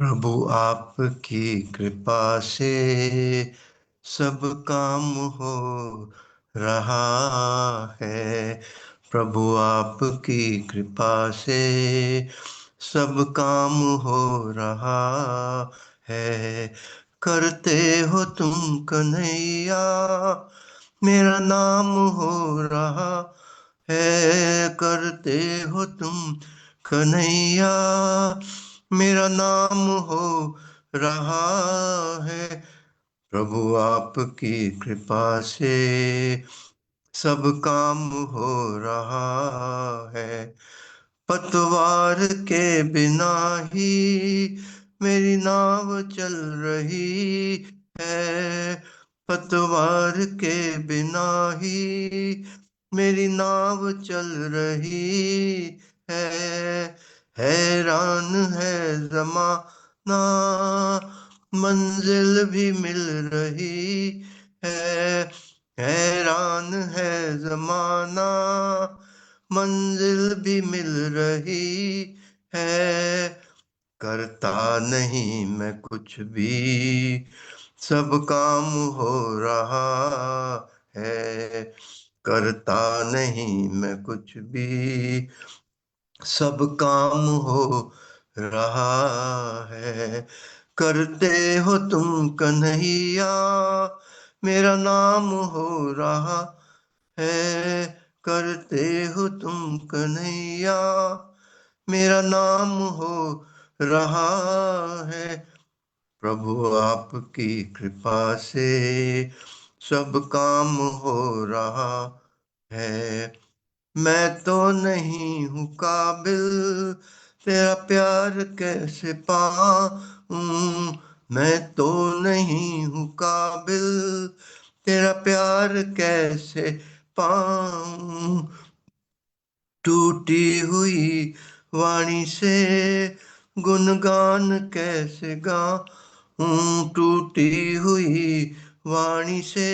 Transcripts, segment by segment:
प्रभु आपकी कृपा से सब काम हो रहा है। प्रभु आपकी कृपा से सब काम हो रहा है। करते हो तुम कन्हैया, मेरा नाम हो रहा है। करते हो तुम कन्हैया, मेरा नाम हो रहा है। प्रभु आपकी कृपा से सब काम हो रहा है। पतवार के बिना ही मेरी नाव चल रही है। पतवार के बिना ही मेरी नाव चल रही है। हैरान है जमाना, मंजिल भी मिल रही है। हैरान है जमाना, मंजिल भी मिल रही है। करता नहीं मैं कुछ भी, सब काम हो रहा है। करता नहीं मैं कुछ भी, सब काम हो रहा है। करते हो तुम कन्हैया, मेरा नाम हो रहा है। करते हो तुम कन्हैया, मेरा नाम हो रहा है। प्रभु आपकी कृपा से सब काम हो रहा है। मैं तो नहीं हूँ काबिल, तेरा प्यार कैसे पाऊं। मैं तो नहीं हूँ काबिल, तेरा प्यार कैसे पाऊं। टूटी हुई वाणी से गुणगान कैसे गाऊं। टूटी हुई वाणी से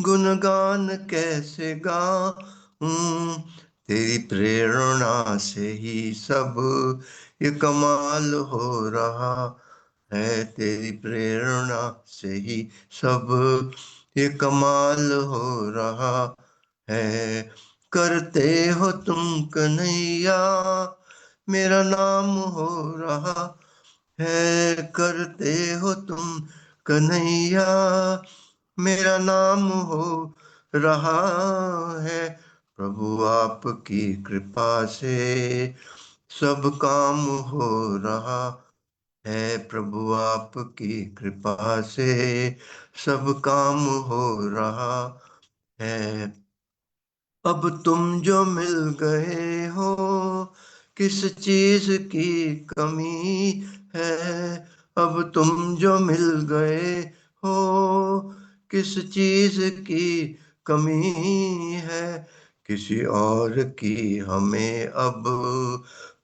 गुणगान कैसे गाऊं। तेरी प्रेरणा से ही सब ये कमाल हो रहा है। तेरी प्रेरणा से ही सब ये कमाल हो रहा है। करते हो तुम कन्हैया, मेरा नाम हो रहा है। करते हो तुम कन्हैया, मेरा नाम हो रहा है। प्रभु आपकी कृपा से सब काम हो रहा है। प्रभु आपकी कृपा से सब काम हो रहा है। अब तुम जो मिल गए हो, किस चीज की कमी है। अब तुम जो मिल गए हो, किस चीज की कमी है। किसी और की हमें अब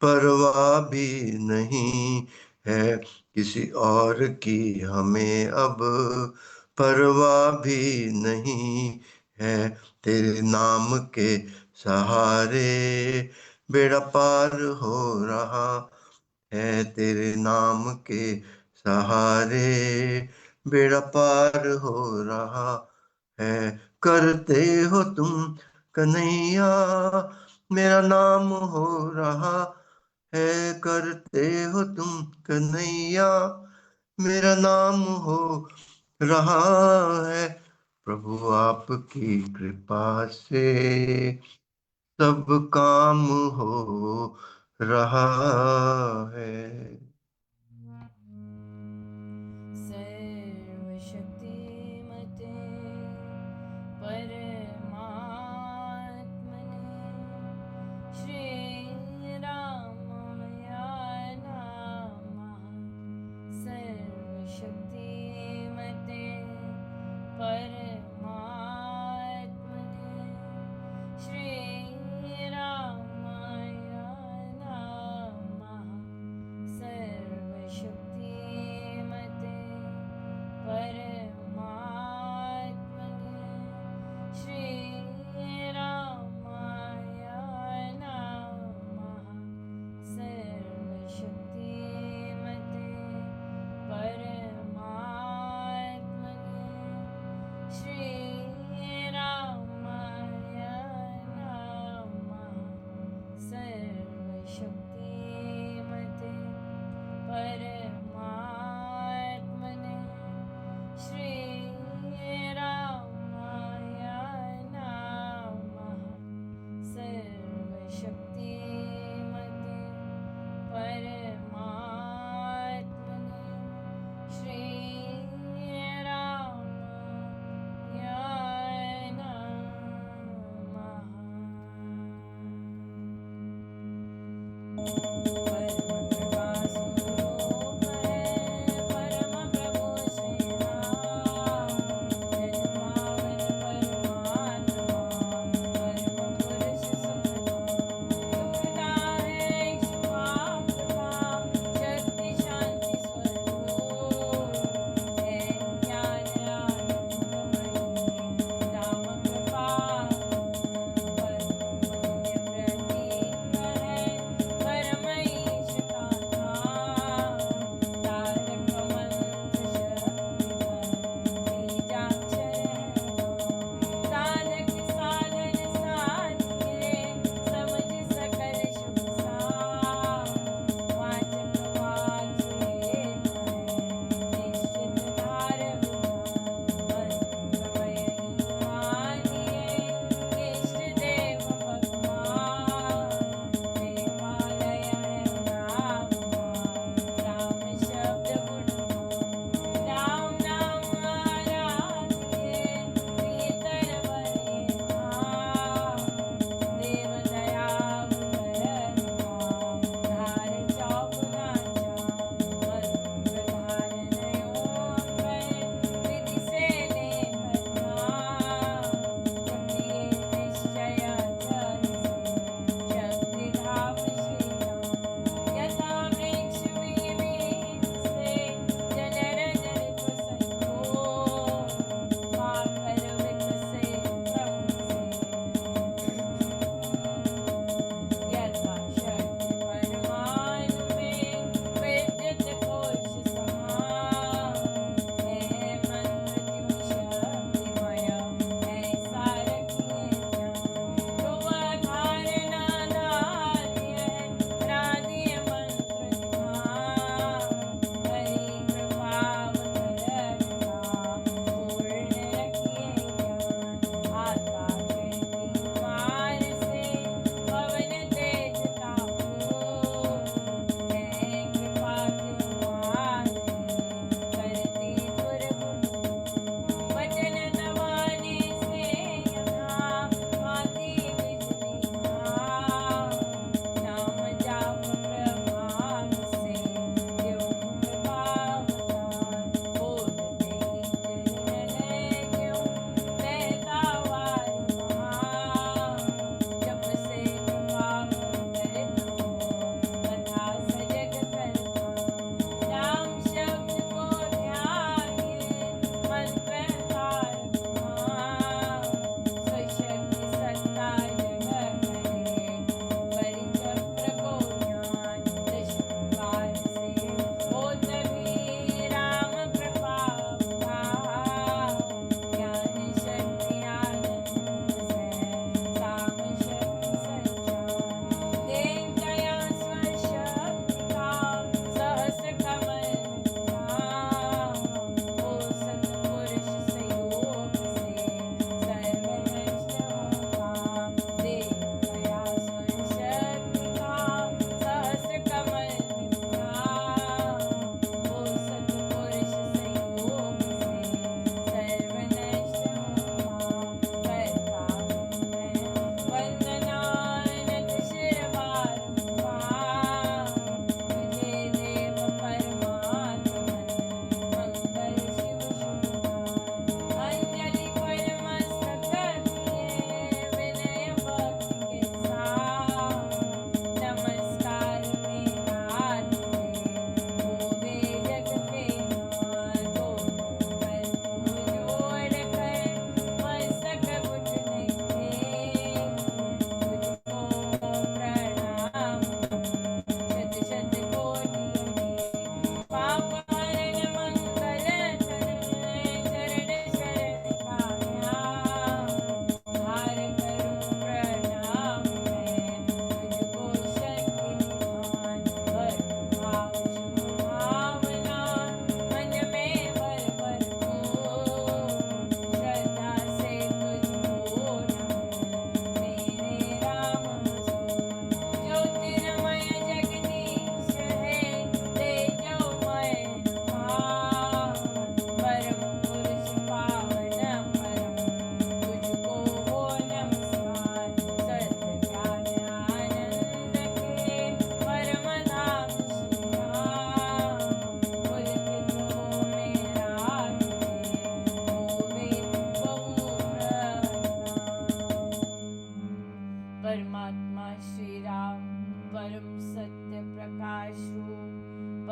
परवाह भी नहीं है। किसी और की हमें अब परवाह भी नहीं है। तेरे नाम के सहारे बेड़ा पार हो रहा है। तेरे नाम के सहारे बेड़ा पार हो रहा है। करते हो तुम कन्हैया, मेरा नाम हो रहा है। करते हो तुम कन्हैया, मेरा नाम हो रहा है। प्रभु आपकी कृपा से सब काम हो रहा है। सर्वशक्तिमते परमात्मने श्रीरामाय नमः। सर्वशक्तिमते परमात्मने श्रीरामाय नमः।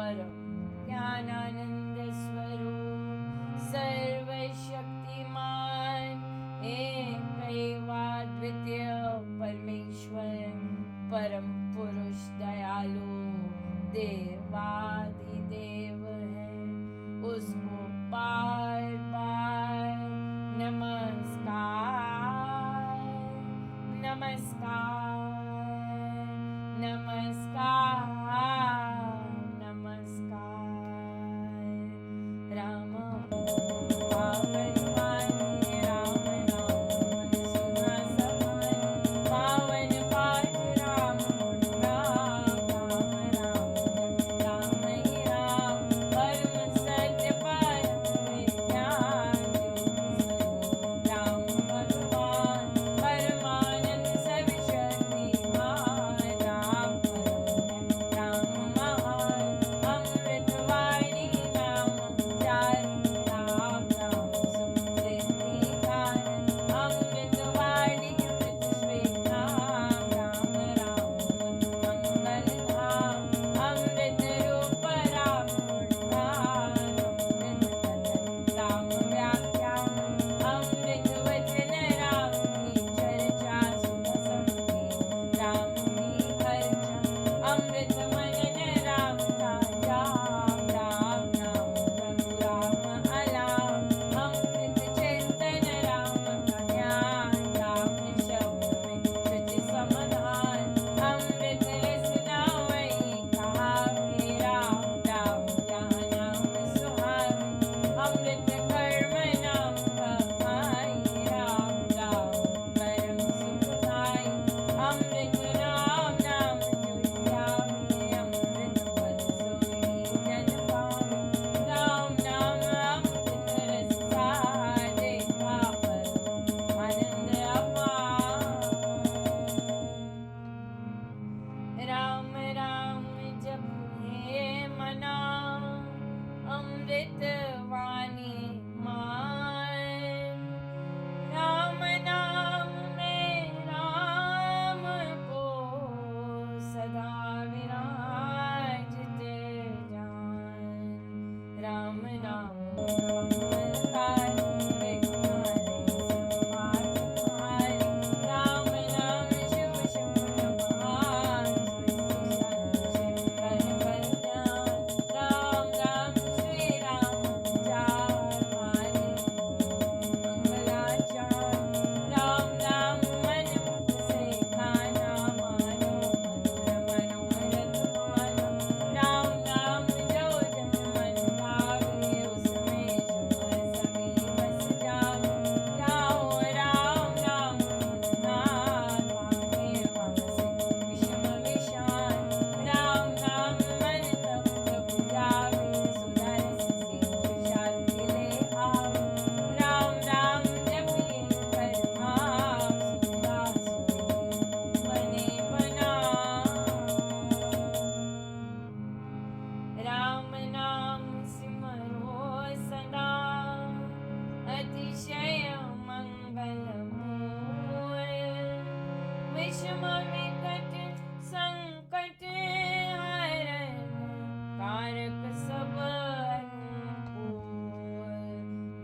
परम ज्ञानानंद स्वरूप सर्वशक्तिमान एकैवाद्वितीय परमेश्वर परम पुरुष दयालु देवाधिदेव है, उसको बार बार नमस्कार नमस्कार नमस्कार नमस्कार। राम पावन वाणी राम नाम सुना समान, पावन पाठ राम राम राम राम राम ही राम, परम सत्य परम विज्ञान राम भगवान परमानंद सविशक्तिमान, राम राम महान अमृतवाणी नाम चारि, राम राम सुसिद्धिकारक अमृतवाणी अमृत श्वेताम, राम राम मंगल धाम अमृत रूप राम गुणगान, अमृत कथन राम व्याख्यान अमृत वचन राम की चर्चा, सुख समझे राम की हर्षा अमृत मनन राम का जाप, राम नाम प्रभु राम अलाप अमृत चिंतन राम का ज्ञान, राम शब्द में शुचि समाधान अमृत रसना वही कहावे, राम राम जहाँ नाम सुहावे अमृत कर्म नाम कमाई, राम राम परम सुखदाई अमृत राम नाम जो ध्यावे, अमृत पद सोई जन पावे, राम नाम अमृत रस साजे, पावन आनंद अपार। राम राम जप हे मना अमृत वाणी मान, राम नाम में राम को सदा विराजित जान, राम नाम कमलकारी विघ्नहरे सर्वपापहारी, राम नाम शिव शंभु महान सृष्टि कर कल्याण, राम राम श्री राम चार मारे मंगलाचार, राम राम मन मुख से खाना मानो मधुर मनोरथ मानो, राम नाम जो जन मन भावे उसमें शुभ सभी बस जावे, जाओ राम नाम नाम भागे वासे विषम विशान, राम नाम मन तब प्रभु जावे, सुदर्श से शांति ले आवे, राम राम जपिए परमाम सुधा सुखी बने बना, राम नाम सिमरो सदा अतिशय मंगलमूल, विषम विकट संकट हरण कारक सब अनुकूल,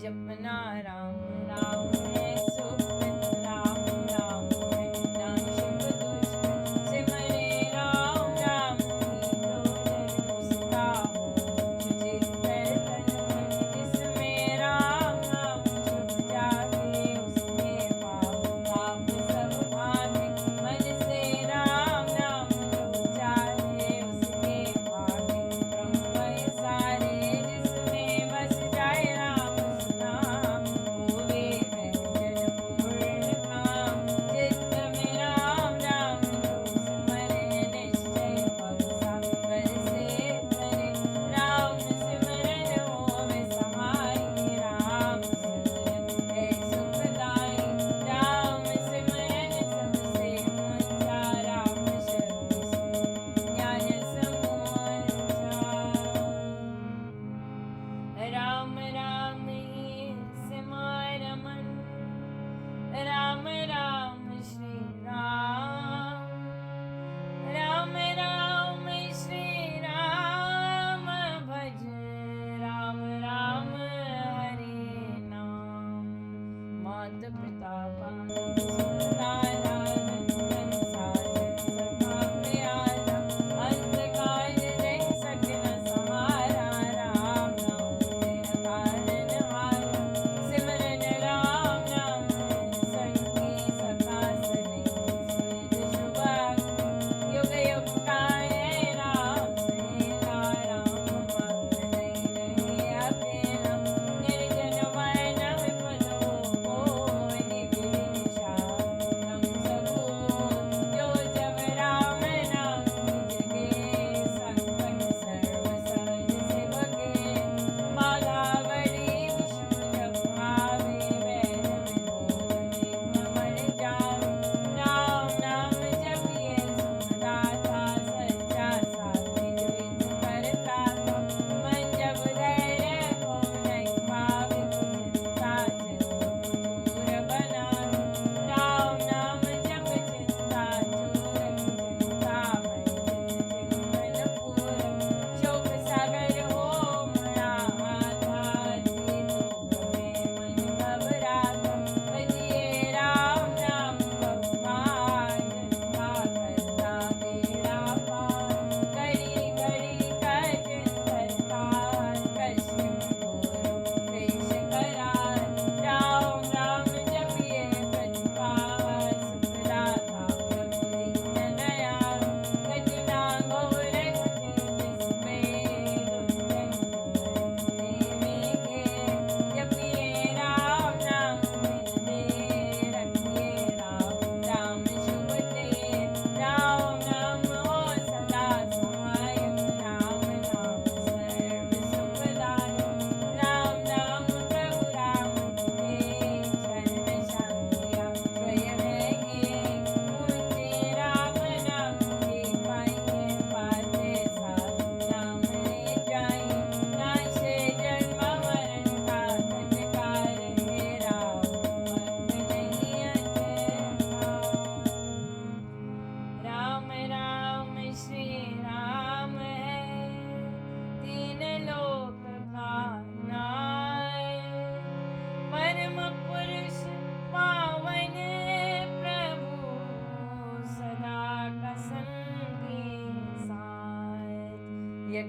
जपना राम राम है सुकृत, राम राम है नाशिक दुष्ट, सिमरे राम राम की दोलन मुस्काओ, सुचित कर तन मन जिसमें राम नाम छुप जावे, उसमें पाप पाप सब भागे, मन से राम नाम जो चाहे उसके भागे, ब्रह्म सारे जिसमें बस जाए राम नाम होवे वह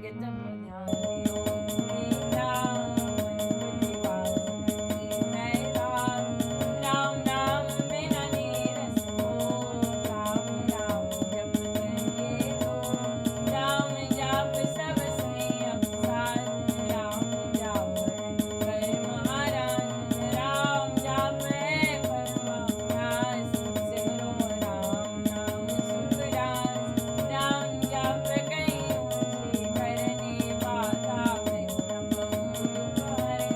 संगत ध्यान दियो राम बुद्धि वासुकी है राम राम बिना नीरस हो राम राम जप करिए तो राम जाप सब संयम साध राम जाप कर महाराज राम जाप है परमाभ्यास सिमरो राम नाम सुख रास राम जाप कहीं ऊँचे करने बाधा विघ्न बहु दुख हरे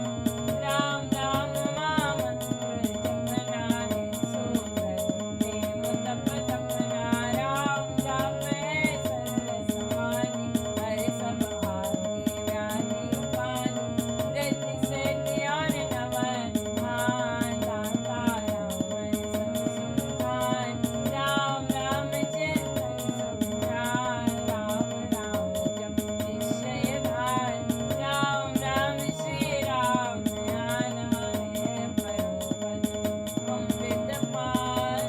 राम नाम महामंत्र जपना है सोकर प्रेम तप तपना राम जाप है सरल समाधि हर सब आदि व्याधि उपाधि रिद्धि सिद्धि और नवनिधान दाता राम सब सुख दान राम राम चिंतन सब जान राम राम जप निश्चय भान राम राम श्री राम ध्यान है परम पद अमृत पान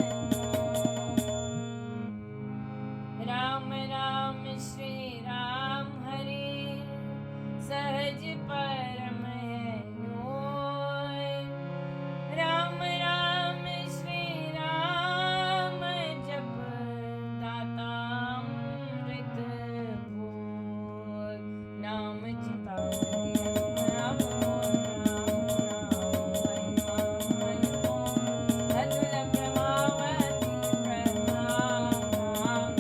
राम राम श्री राम हरे सहज परम है न्योय राम राम श्री राम जप दातामृत भोग नाम चितामणि राम महिमा मन को अतुल प्रभावती प्रणाम राम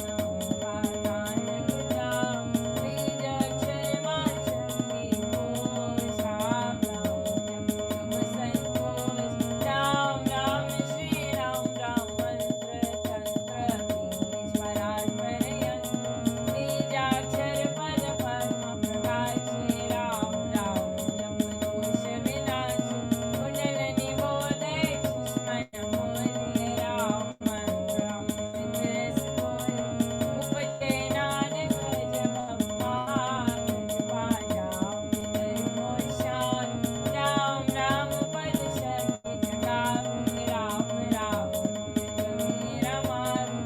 नाम गायक जाम बीज अक्षर वाचंगी घोष राम नाम जप शुभ संतोष राम राम श्री राम राम मंत्र तंत्र बीज परात् परयंत्र बीजाक्षर पद पद्म प्रकाश श्री राम राम जप दोष विनाश कुंडल निबोधे सुष्मन मोदे राम मंत्र अमृत सोय उपते नाद सहज भगवान बाजा विदर मोशान राम राम पद शक्ति जगावे राम राम जगीरा मारू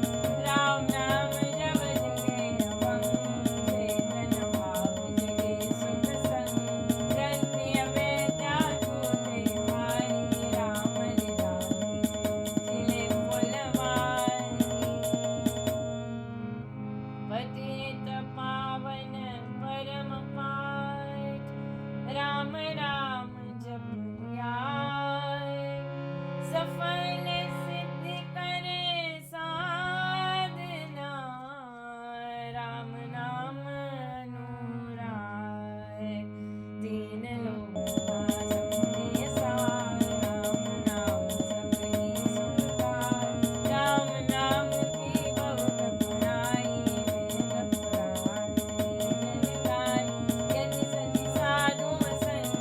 राम नाम जब जगे अभंग चेतन भाव जगे सुख संग ग्रंथि अवेद्या छूटे भारी राम निधानी खिले फुलवारी पतित पावन परम पाठ राम राम जप ध्याय सफल सिद्धि करे साधना राम नाम अनुराय तीन लोक सबके सार राम नाम सबके सुखदार राम नाम की बहुत गुणाई वेद पुराण जन गाई यति सति साधु संग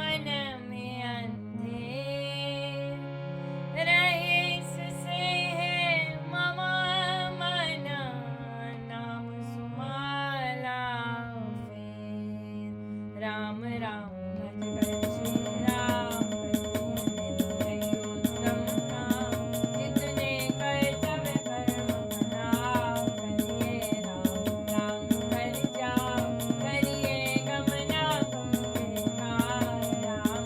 मन में अंधेर रहे इससे है ममा मन नाम सुमाला फेर राम राम भज कर श्री राम उत्तम नाम जितने कर तब कर्म कराओ करिए राम राम कर जाओ करिए गमना गम विकार राम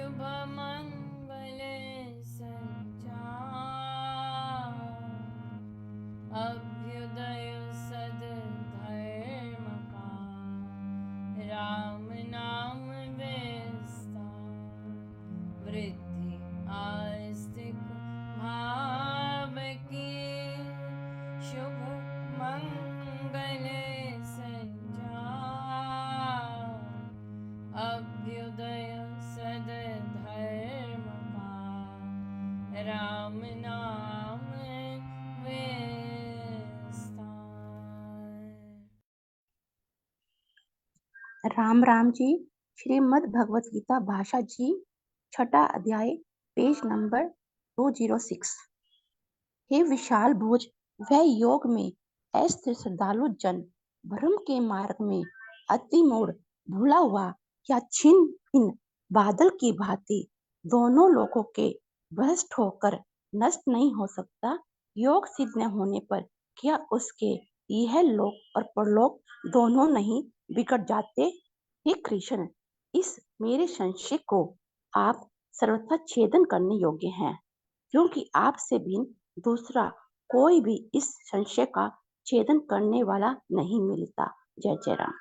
शुभ मंगल संचार अभ्युदय सद्धर्म का राम नाम विस्तार वृद्धि आस्तिक भाव की शुभ मंगल संचार अभ्युदय सद्धर्म का राम नाम विस्तार। राम राम जी। श्रीमद् भगवत गीता भाषा जी, छठा अध्याय, पेज नंबर 206। हे विशाल भुज, वह योग में अस्थिर श्रद्धालु जन भ्रम के मार्ग में अति मूढ़ भूला हुआ या छिन्न भिन्न बादल की भांति दोनों लोकों के भ्रष्ट होकर नष्ट नहीं हो सकता। योग सिद्ध न होने पर क्या उसके यह लोक और परलोक दोनों नहीं बिगड़ जाते? हे कृष्ण, इस मेरे संशय को आप सर्वथा छेदन करने योग्य हैं, क्योंकि आपसे भिन्न दूसरा कोई भी इस संशय का छेदन करने वाला नहीं मिलता। जय जय राम।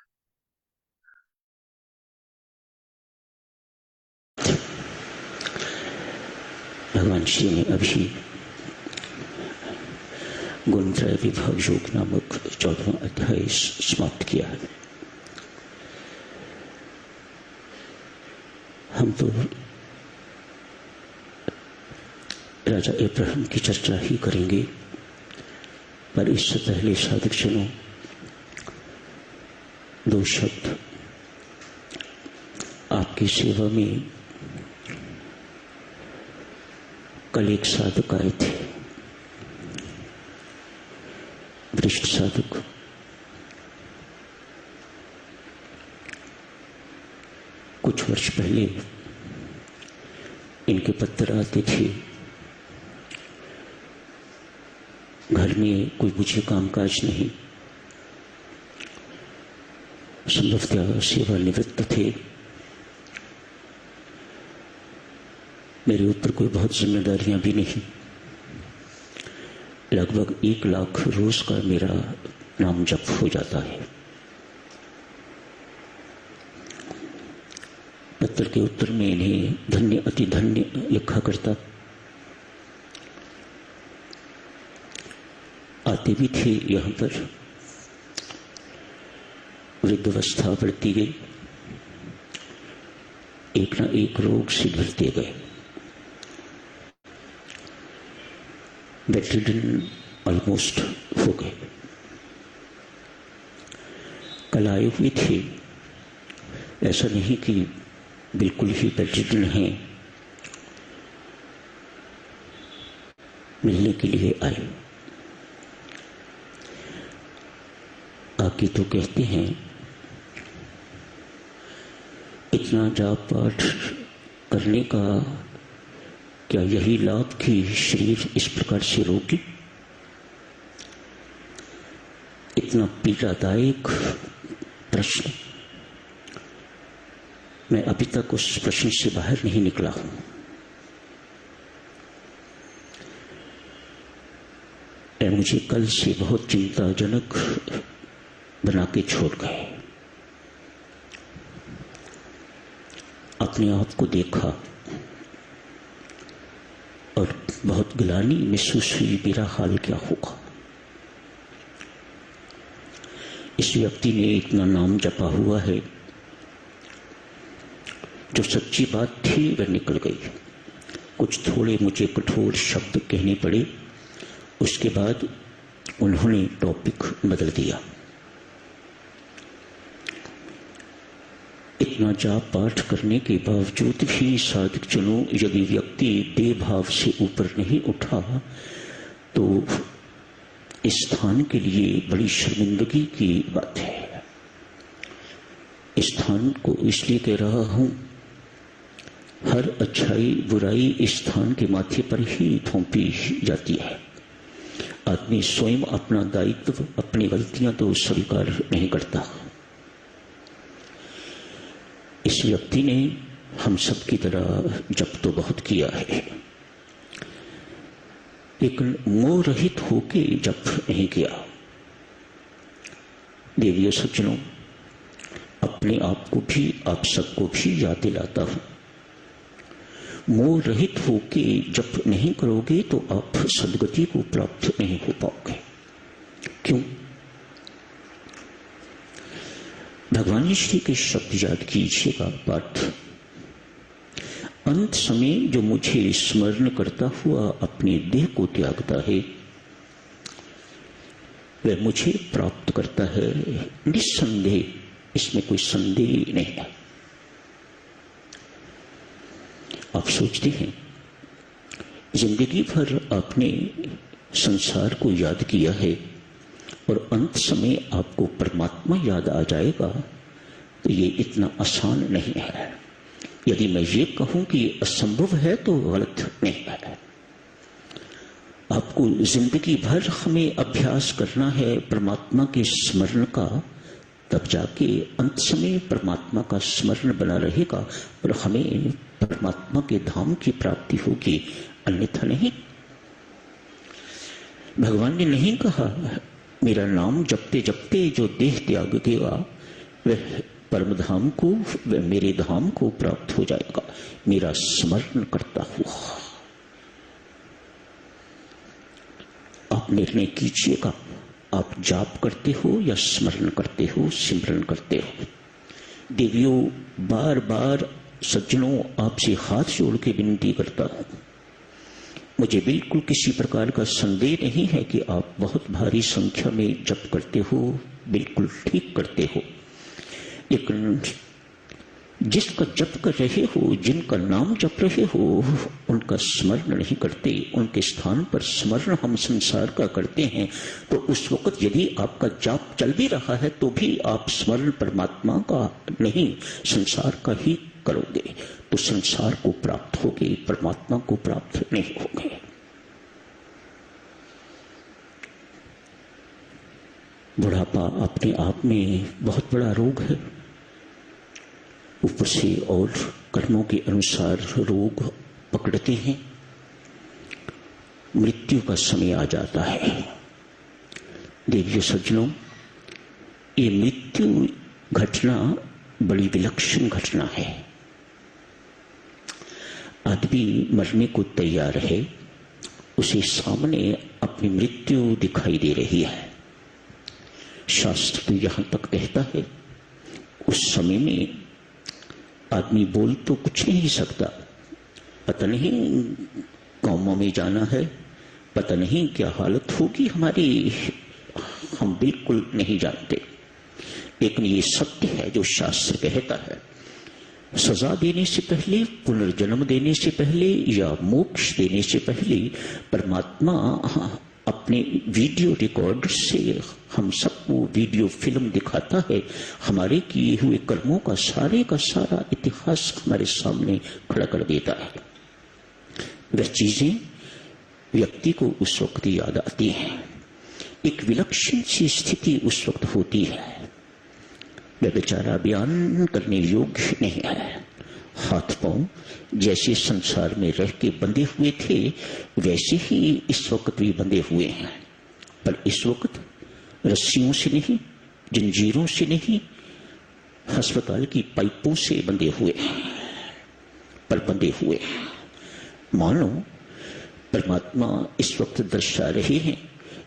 भगवान श्री ने अभी गुणत्रय विभाग योग नामक 14वां अध्याय समाप्त किया है। हम तो राजा अब्राहम की चर्चा ही करेंगे, पर इससे पहले साधक जनों दो शब्द आपकी सेवा में। कल एक साधक आए थे, वरिष्ठ साधक। कुछ वर्ष पहले इनके पत्र आते थे, घर में कोई मुझे कामकाज नहीं, संभवतः सेवानिवृत्त थे, मेरे ऊपर कोई बहुत जिम्मेदारियां भी नहीं। लगभग 1 लाख रोज का मेरा नाम जप हो जाता है। पत्र के उत्तर में इन्हें धन्य अति धन्य लिखा करता। आते भी थे यहाँ पर, वृद्धावस्था बढ़ती गई, एक ना एक रोग से घिरते गए। बेडरिडन ऑलमोस्ट हो गए। कल आए हुए थे, ऐसा नहीं कि बिल्कुल ही बेडरिडन हैं, मिलने के लिए आए। आके तो कहते हैं इतना जाप पाठ करने का क्या यही लाभ कि शरीर इस प्रकार से रोगी? इतना पीड़ादायक प्रश्न, मैं अभी तक उस प्रश्न से बाहर नहीं निकला हूं। मुझे कल से बहुत चिंताजनक बना के छोड़ गए। अपने आप को देखा और बहुत गिलानी महसूस हुई, मेरा हाल क्या होगा। इस व्यक्ति ने इतना नाम जपा हुआ है, जो सच्ची बात थी वह निकल गई। कुछ थोड़े मुझे कठोर शब्द कहने पड़े, उसके बाद उन्होंने टॉपिक बदल दिया। इतना जाप पाठ करने के बावजूद भी साधक जनों, यदि व्यक्ति देहभाव से ऊपर नहीं उठा तो इस स्थान के लिए बड़ी शर्मिंदगी की बात है। इस स्थान को इसलिए कह रहा हूं, हर अच्छाई बुराई इस स्थान के माथे पर ही थोपी जाती है। आदमी स्वयं अपना दायित्व, अपनी गलतियां तो स्वीकार नहीं करता। इस व्यक्ति ने हम सब की तरह जप तो बहुत किया है, लेकिन मोह रहित होके जप नहीं किया। देवियों सज्जनों, अपने आप को भी, आप सबको भी याद दिलाता हूं, मोह रहित होके जप नहीं करोगे तो आप सदगति को प्राप्त नहीं हो पाओगे। क्यों? भगवान श्री के शब्द याद कीजिएगा। पाठ, अंत समय जो मुझे स्मरण करता हुआ अपने देह को त्यागता है वह मुझे प्राप्त करता है निस्संदेह, इसमें कोई संदेह नहीं है। आप सोचते हैं जिंदगी भर आपने संसार को याद किया है और अंत समय आपको परमात्मा याद आ जाएगा, तो ये इतना आसान नहीं है। यदि मैं ये कहूं कि असंभव है तो गलत नहीं है। आपको जिंदगी भर हमें अभ्यास करना है परमात्मा के स्मरण का, तब जाके अंत समय परमात्मा का स्मरण बना रहेगा और हमें परमात्मा के धाम की प्राप्ति होगी, अन्यथा नहीं। भगवान ने नहीं कहा मेरा नाम जपते जपते जो देह त्याग देगा वह परम धाम को, वह मेरे धाम को प्राप्त हो जाएगा, मेरा स्मरण करता हुआ। आप निर्णय कीजिएगा, आप जाप करते हो या स्मरण करते हो, सिमरन करते हो। देवियों, बार बार सज्जनों, आपसे हाथ जोड़ के विनती करता हूं, मुझे बिल्कुल किसी प्रकार का संदेह नहीं है कि आप बहुत भारी संख्या में जप करते हो, बिल्कुल ठीक करते हो, लेकिन जिसका जप कर रहे हो, जिनका नाम जप रहे हो, उनका स्मरण नहीं करते। उनके स्थान पर स्मरण हम संसार का करते हैं, तो उस वक्त यदि आपका जाप चल भी रहा है तो भी आप स्मरण परमात्मा का नहीं, संसार का ही करोगे, तो संसार को प्राप्त होगे, परमात्मा को प्राप्त नहीं होगे। बुढ़ापा अपने आप में बहुत बड़ा रोग है, ऊपर से और कर्मों के अनुसार रोग पकड़ते हैं, मृत्यु का समय आ जाता है। देवियों सज्जनों, ये मृत्यु घटना बड़ी विलक्षण घटना है। आदमी मरने को तैयार है, उसे सामने अपनी मृत्यु दिखाई दे रही है। शास्त्र तो यहां तक कहता है उस समय में आदमी बोल तो कुछ नहीं सकता, पता नहीं गांवों में जाना है, पता नहीं क्या हालत होगी हमारी, हम बिल्कुल नहीं जानते। लेकिन ये सत्य है जो शास्त्र कहता है, सजा देने से पहले, पुनर्जन्म देने से पहले या मोक्ष देने से पहले परमात्मा अपने वीडियो रिकॉर्ड से हम सबको वीडियो फिल्म दिखाता है, हमारे किए हुए कर्मों का सारा इतिहास हमारे सामने खड़ा कर देता है। वह चीजें व्यक्ति को उस वक्त याद आती हैं, एक विलक्षण सी स्थिति उस वक्त होती है, वह बेचारा बयान करने योग्य नहीं है। हाथ पांव जैसे संसार में रह के बंधे हुए थे वैसे ही इस वक्त भी बंधे हुए हैं, पर इस वक्त रस्सियों से नहीं, जंजीरों से नहीं, अस्पताल की पाइपों से बंधे हुए हैं, पर बंधे हुए हैं। मानो परमात्मा इस वक्त दर्शा रहे हैं,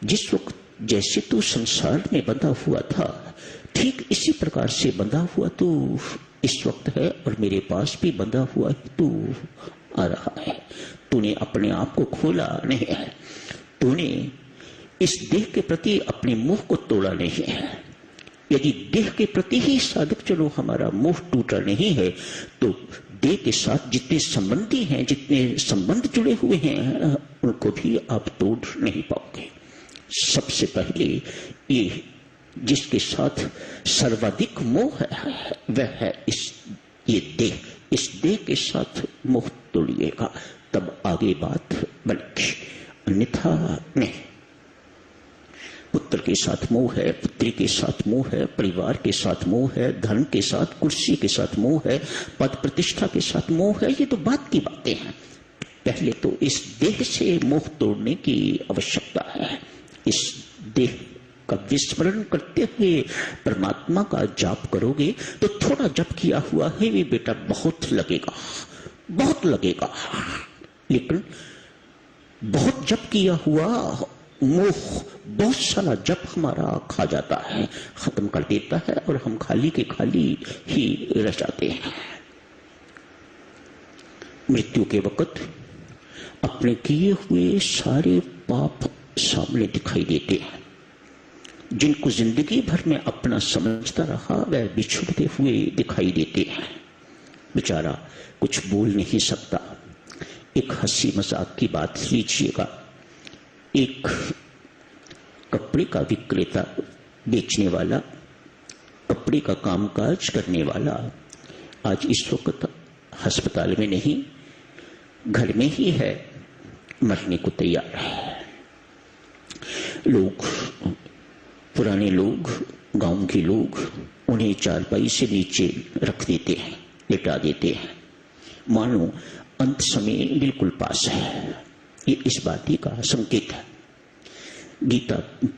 जिस वक्त जैसे तू संसार में बंधा हुआ था ठीक इसी प्रकार से बंधा हुआ तू इस वक्त है और मेरे पास भी बंधा हुआ तू आ रहा है। तूने अपने आप को खोला नहीं है, तूने इस देह के प्रति अपने मोह को तोड़ा नहीं है। यदि देह के प्रति ही साधक चलो हमारा मोह टूटा नहीं है, तो देह के साथ जितने संबंधी हैं, जितने संबंध जुड़े हुए हैं, उनको भी आप तोड़ नहीं पाओगे। सबसे पहले ये जिसके साथ सर्वाधिक मोह है वह है ये देह। इस देह के साथ मोह तोड़िएगा तब आगे बात बनेगी, अन्यथा नहीं। पुत्र के साथ मोह है, पुत्री के साथ मोह है, परिवार के साथ मोह है, धन के साथ, कुर्सी के साथ मोह है, पद प्रतिष्ठा के साथ मोह है। ये तो बात की बातें हैं। पहले तो इस देह से मोह तोड़ने की आवश्यकता है। इस देह का विस्मरण करते हुए परमात्मा का जाप करोगे तो थोड़ा जप किया हुआ है वे बेटा बहुत लगेगा, बहुत लगेगा, लेकिन बहुत जप किया हुआ मोह बहुत सारा जप हमारा खा जाता है, खत्म कर देता है और हम खाली के खाली ही रह जाते हैं। मृत्यु के वक्त अपने किए हुए सारे पाप सामने दिखाई देते हैं। जिनको जिंदगी भर में अपना समझता रहा वह बिछुड़ते हुए दिखाई देते हैं। बेचारा कुछ बोल नहीं सकता। एक हंसी मजाक की बात लीजिएगा। एक कपड़े का विक्रेता, बेचने वाला, कपड़े का कामकाज करने वाला आज इस वक्त अस्पताल में नहीं, घर में ही है, मरने को तैयार है। लोग, पुराने लोग, गांव के लोग उन्हें चारपाई से नीचे रख देते हैं, लिटा देते हैं, मानो अंत समय बिल्कुल पास है। ये इस बात ही का संकेत है। गीता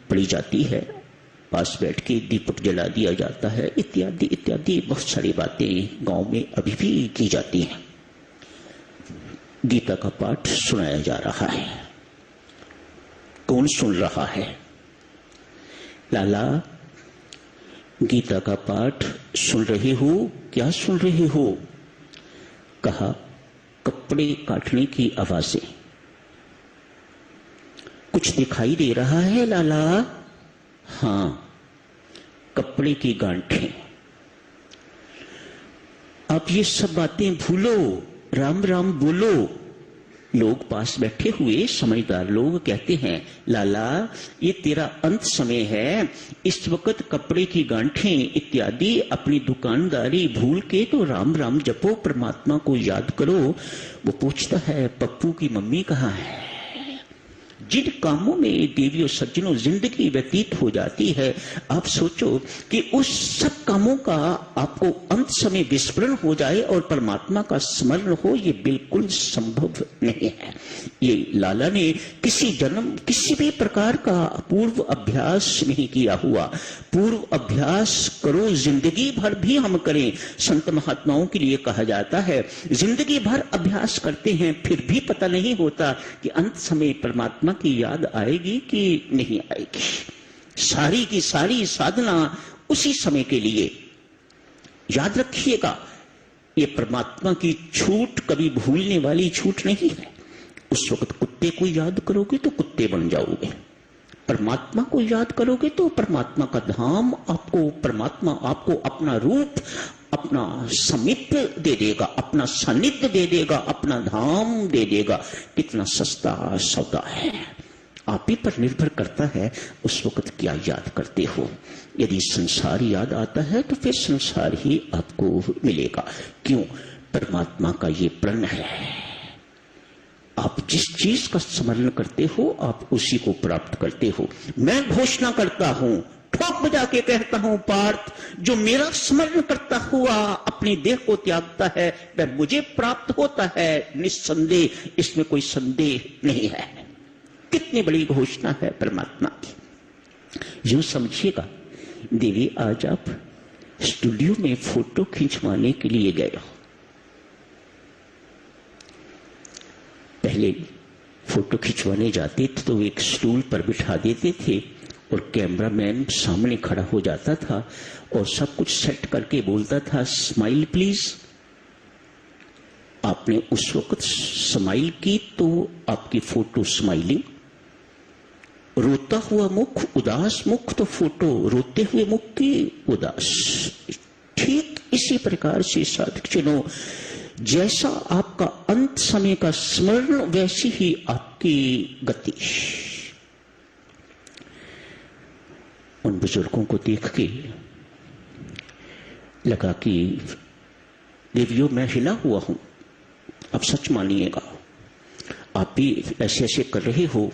पढ़ी जाती है, पास बैठ के दीपक जला दिया जाता है, इत्यादि इत्यादि बहुत सारी बातें गांव में अभी भी की जाती हैं। गीता का पाठ सुनाया जा रहा है। कौन सुन रहा है? लाला, गीता का पाठ सुन रहे हो? क्या सुन रहे हो? कहा, कपड़े काटने की आवाजें। कुछ दिखाई दे रहा है लाला? हां, कपड़े की गांठें। आप ये सब बातें भूलो, राम राम बोलो। लोग पास बैठे हुए समझदार लोग कहते हैं, लाला ये तेरा अंत समय है, इस वक्त कपड़े की गांठें इत्यादि अपनी दुकानदारी भूल के तो राम राम जपो, परमात्मा को याद करो। वो पूछता है, पप्पू की मम्मी कहाँ है? जिन कामों में देवियों सज्जनों जिंदगी व्यतीत हो जाती है, आप सोचो कि उस सब कामों का आपको अंत समय विस्मरण हो जाए और परमात्मा का स्मरण हो, ये बिल्कुल संभव नहीं है। ये लाला ने किसी जन्म किसी भी प्रकार का पूर्व अभ्यास नहीं किया हुआ। पूर्व अभ्यास करो, जिंदगी भर भी हम करें। संत महात्माओं के लिए कहा जाता है, जिंदगी भर अभ्यास करते हैं फिर भी पता नहीं होता कि अंत समय परमात्मा की याद आएगी कि नहीं आएगी। सारी की सारी साधना उसी समय के लिए। याद रखिएगा, ये परमात्मा की छूट कभी भूलने वाली छूट नहीं है। उस वक्त कुत्ते को याद करोगे तो कुत्ते बन जाओगे, परमात्मा को याद करोगे तो परमात्मा का धाम आपको, परमात्मा आपको अपना रूप, अपना समीप्य दे देगा, अपना सानिध्य दे देगा, अपना धाम दे देगा। कितना सस्ता सौदा है। आप ही पर निर्भर करता है उस वक्त क्या याद करते हो। यदि संसार याद आता है तो फिर संसार ही आपको मिलेगा। क्यों? परमात्मा का ये प्रण है। आप जिस चीज का स्मरण करते हो आप उसी को प्राप्त करते हो। मैं घोषणा करता हूं, ठोक बजा के कहता हूं, पार्थ, जो मेरा स्मरण करता हुआ अपनी देह को त्यागता है वह मुझे प्राप्त होता है, निस्संदेह, इसमें कोई संदेह नहीं है। कितनी बड़ी घोषणा है परमात्मा की। यूं समझिएगा, देवी आज आप स्टूडियो में फोटो खिंचवाने के लिए गए हो। पहले फोटो खिंचवाने जाते थे तो एक स्टूल पर बिठा देते थे और कैमरामैन सामने खड़ा हो जाता था और सब कुछ सेट करके बोलता था, स्माइल प्लीज। आपने उस वक्त स्माइल की तो आपकी फोटो स्माइलिंग, रोता हुआ मुख, उदास मुख तो फोटो रोते हुए मुख की उदास। ठीक इसी प्रकार से साधक जनों, जैसा आपका अंत समय का स्मरण वैसी ही आपकी गति। उन बुजुर्गों को देख के लगा कि देवियों मैं हिला हुआ हूं। अब सच मानिएगा, आप भी ऐसे ऐसे कर रहे हो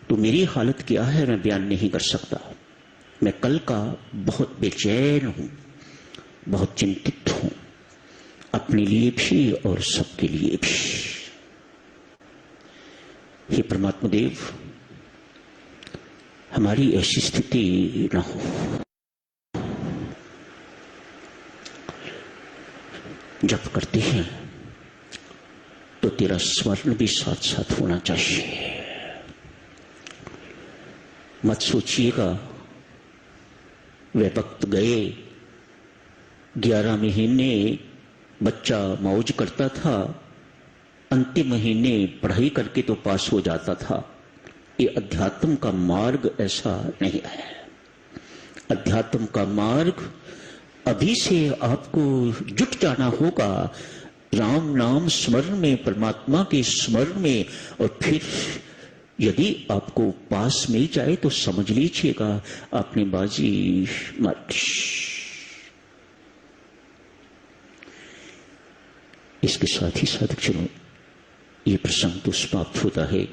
तो मेरी हालत क्या है मैं बयान नहीं कर सकता। मैं कल का बहुत बेचैन हूं, बहुत चिंतित हूं, अपने लिए भी और सबके लिए भी। हे परमात्मा देव, हमारी ऐसी स्थिति ना हो। जप करते हैं तो तेरा स्मरण भी साथ साथ होना चाहिए। मत सोचिएगा वे वक्त गए, 11 महीने बच्चा मौज करता था, अंतिम महीने पढ़ाई करके तो पास हो जाता था। ये अध्यात्म का मार्ग ऐसा नहीं है। अध्यात्म का मार्ग अभी से आपको जुट जाना होगा राम नाम स्मरण में, परमात्मा के स्मरण में। और फिर यदि आपको पास मिल जाए तो समझ लीजिएगा आपने बाजी मार ली। इसके साथ ही साथ चलो ये प्रसंग तो समाप्त होता है।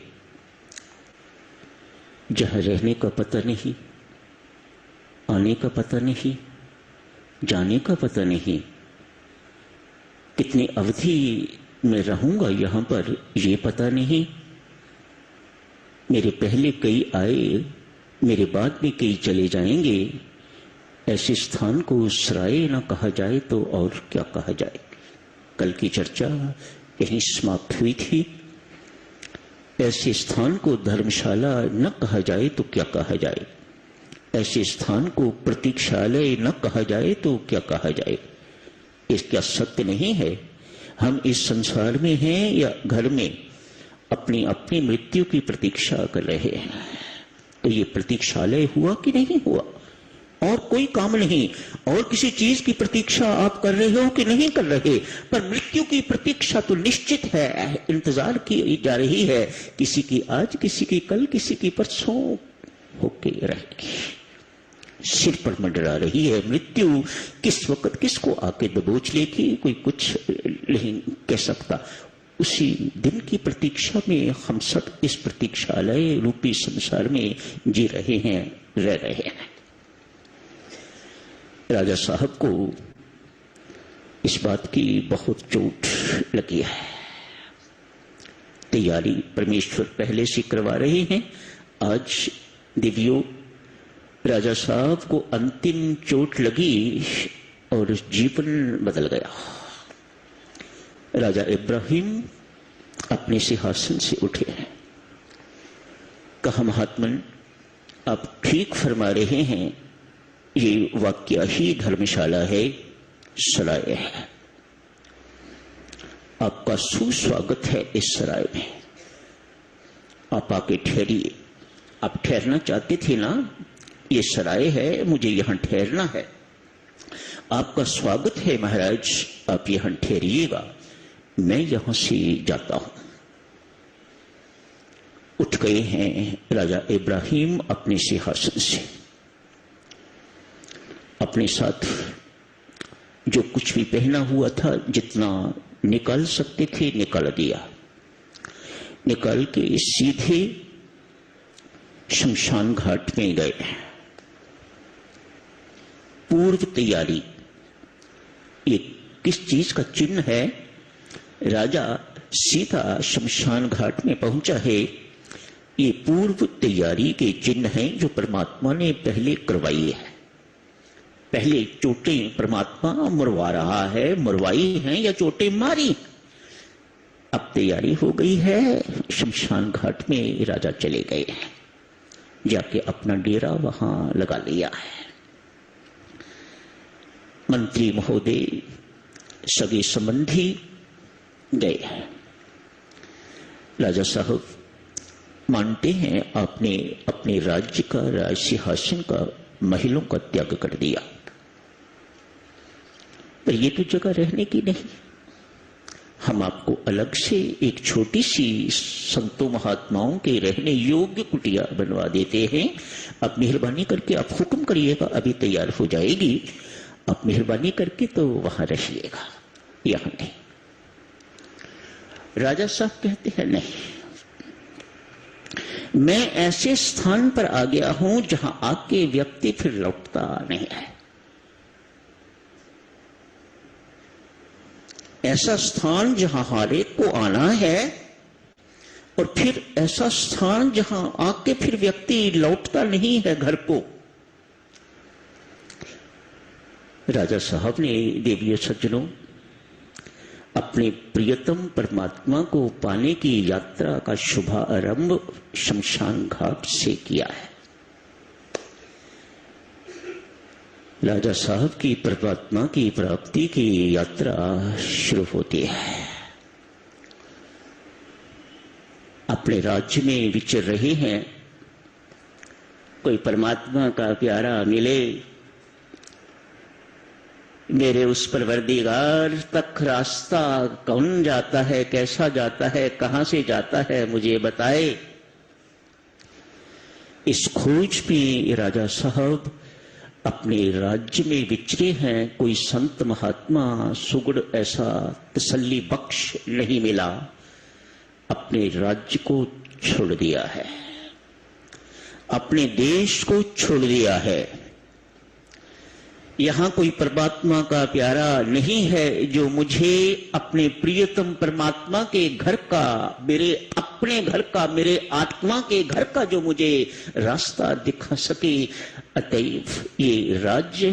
जहां रहने का पता नहीं, आने का पता नहीं, जाने का पता नहीं, कितनी अवधि में रहूंगा यहां पर ये पता नहीं। मेरे पहले कई आए, मेरे बाद में कई चले जाएंगे। ऐसे स्थान को सराय न कहा जाए तो और क्या कहा जाए। कल की चर्चा यहीं समाप्त हुई थी। ऐसे स्थान को धर्मशाला न कहा जाए तो क्या कहा जाए। ऐसे स्थान को प्रतीक्षालय न कहा जाए तो क्या कहा जाए। इसका सत्य नहीं है। हम इस संसार में हैं या घर में अपनी अपनी मृत्यु की प्रतीक्षा कर रहे हैं। तो ये प्रतीक्षालय हुआ कि नहीं हुआ। और कोई काम नहीं, और किसी चीज की प्रतीक्षा आप कर रहे हो कि नहीं कर रहे, पर मृत्यु की प्रतीक्षा तो निश्चित है, इंतजार की जा रही है। किसी की आज, किसी की कल, किसी की परसों होके रहेगी। सिर पर मंडरा रही है मृत्यु। किस वक्त किसको आके दबोच लेगी कोई कुछ नहीं कह सकता। उसी दिन की प्रतीक्षा में हम सब इस प्रतीक्षालय रूपी संसार में जी रहे हैं, रह रहे हैं। राजा साहब को इस बात की बहुत चोट लगी है। तैयारी परमेश्वर पहले से करवा रहे हैं। आज दिव्यो राजा साहब को अंतिम चोट लगी और जीवन बदल गया। राजा इब्राहिम अपने सिंहासन से उठे हैं। कहा महात्मन आप ठीक फरमा रहे हैं, ये वाक्य ही धर्मशाला है, सराय है। आपका सुस्वागत है इस सराय में। आप आके ठहरिए। आप ठहरना चाहते थे ना, ये सराय है, मुझे यहां ठहरना है। आपका स्वागत है महाराज, आप यहां ठहरिएगा, मैं यहां से जाता हूं। उठ गए हैं राजा इब्राहिम अपने सिंहासन से। अपने साथ जो कुछ भी पहना हुआ था, जितना निकाल सकते थे निकाल दिया। निकाल के सीधे शमशान घाट में गए। पूर्व तैयारी, ये किस चीज का चिन्ह है। राजा सीधा शमशान घाट में पहुंचा है, ये पूर्व तैयारी के चिन्ह हैं जो परमात्मा ने पहले करवाई है। पहले चोटें परमात्मा मरवा रहा है, मरवाई हैं या चोटें मारी। अब तैयारी हो गई है, शमशान घाट में राजा चले गए हैं, जाके अपना डेरा वहां लगा लिया है। मंत्री महोदय, सगे संबंधी गए हैं। राजा साहब मानते हैं आपने अपने राज्य का, राज सिंहासन का, महलों का त्याग कर दिया, पर ये तो जगह रहने की नहीं। हम आपको अलग से एक छोटी सी संतों महात्माओं के रहने योग्य कुटिया बनवा देते हैं। आप मेहरबानी करके आप हुक्म करिएगा, अभी तैयार हो जाएगी। आप मेहरबानी करके तो वहां रहिएगा, यहां नहीं। राजा साहब कहते हैं नहीं, मैं ऐसे स्थान पर आ गया हूं जहां आके व्यक्ति फिर लौटता नहीं है। ऐसा स्थान जहां हर एक को आना है और फिर ऐसा स्थान जहां आके फिर व्यक्ति लौटता नहीं है घर को। राजा साहब ने देवी सज्जनों अपने प्रियतम परमात्मा को पाने की यात्रा का शुभारंभ शमशान घाट से किया है। राजा साहब की परमात्मा की प्राप्ति की यात्रा शुरू होती है। अपने राज्य में विचर रहे हैं, कोई परमात्मा का प्यारा मिले, मेरे उस परवरदिगार तक रास्ता कौन जाता है, कैसा जाता है, कहां से जाता है, मुझे बताए। इस खोज में राजा साहब अपने राज्य में विचरे हैं। कोई संत महात्मा सुगढ़ ऐसा तसल्ली बख्श नहीं मिला, अपने राज्य को छोड़ दिया है, अपने देश को छोड़ दिया है। यहां कोई परमात्मा का प्यारा नहीं है जो मुझे अपने प्रियतम परमात्मा के घर का, मेरे अपने घर का, मेरे आत्मा के घर का जो मुझे रास्ता दिखा सके। अतएव ये राज्य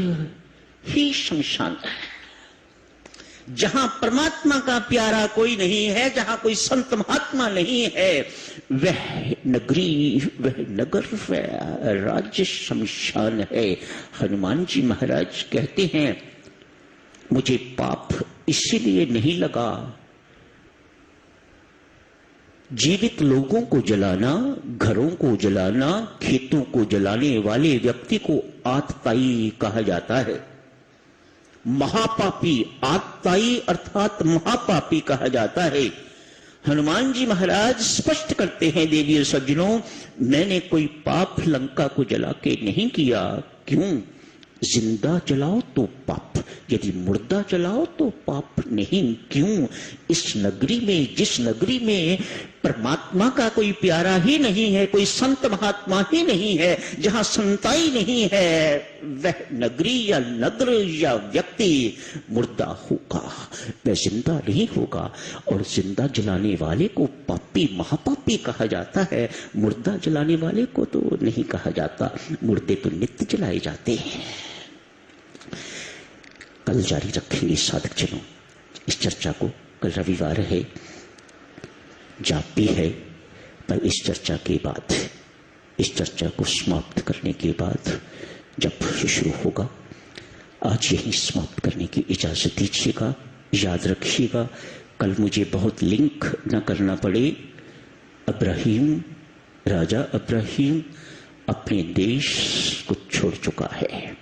ही शमशान है, जहां परमात्मा का प्यारा कोई नहीं है, जहां कोई संत महात्मा नहीं है, वह नगरी, वह नगर, वह राज्य शमशान है। हनुमान जी महाराज कहते हैं, मुझे पाप इसीलिए नहीं लगा, जीवित लोगों को जलाना, घरों को जलाना, खेतों को जलाने वाले व्यक्ति को आतताई कहा जाता है। महापापी, आतताई अर्थात महापापी कहा जाता है। हनुमान जी महाराज स्पष्ट करते हैं, देवी और सज्जनों, मैंने कोई पाप लंका को जला के नहीं किया। क्यों? जिंदा जलाओ तो पाप, यदि मुर्दा जलाओ तो पाप नहीं। क्यों? इस नगरी में, जिस नगरी में परमात्मा का कोई प्यारा ही नहीं है, कोई संत महात्मा ही नहीं है, जहां संताई नहीं है, वह नगरी या नगर या व्यक्ति मुर्दा होगा, वह जिंदा नहीं होगा। और जिंदा जलाने वाले को पापी, महापापी कहा जाता है, मुर्दा जलाने वाले को तो नहीं कहा जाता। मुर्दे तो नित्य जलाए जाते हैं। कल जारी रखेंगे साधक जनों इस चर्चा को। कल रविवार है, जाप भी है, पर इस चर्चा के बाद, इस चर्चा को समाप्त करने के बाद जब शुरू होगा, आज यही समाप्त करने की इजाजत दीजिएगा। याद रखिएगा, कल मुझे बहुत लिंक न करना पड़े। अब्राहीम, राजा अब्राहीम अपने देश को छोड़ चुका है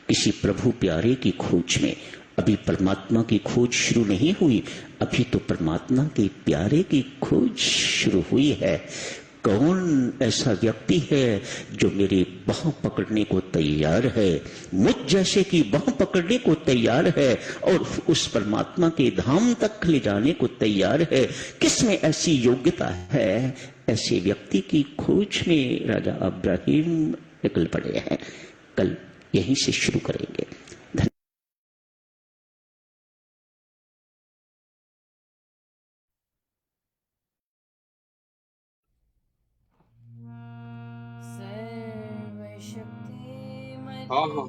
किसी प्रभु प्यारे की खोज में। अभी परमात्मा की खोज शुरू नहीं हुई, अभी तो परमात्मा के प्यारे की खोज शुरू हुई है। कौन ऐसा व्यक्ति है जो मेरे बाह पकड़ने को तैयार है, मुझ जैसे की बाह पकड़ने को तैयार है और उस परमात्मा के धाम तक ले जाने को तैयार है? किसमें ऐसी योग्यता है? ऐसे व्यक्ति की खोज में राजा अब्राहीम निकल पड़े हैं। कल यहीं से शुरू करेंगे। सर्वशक्तिमते हाँ हाँ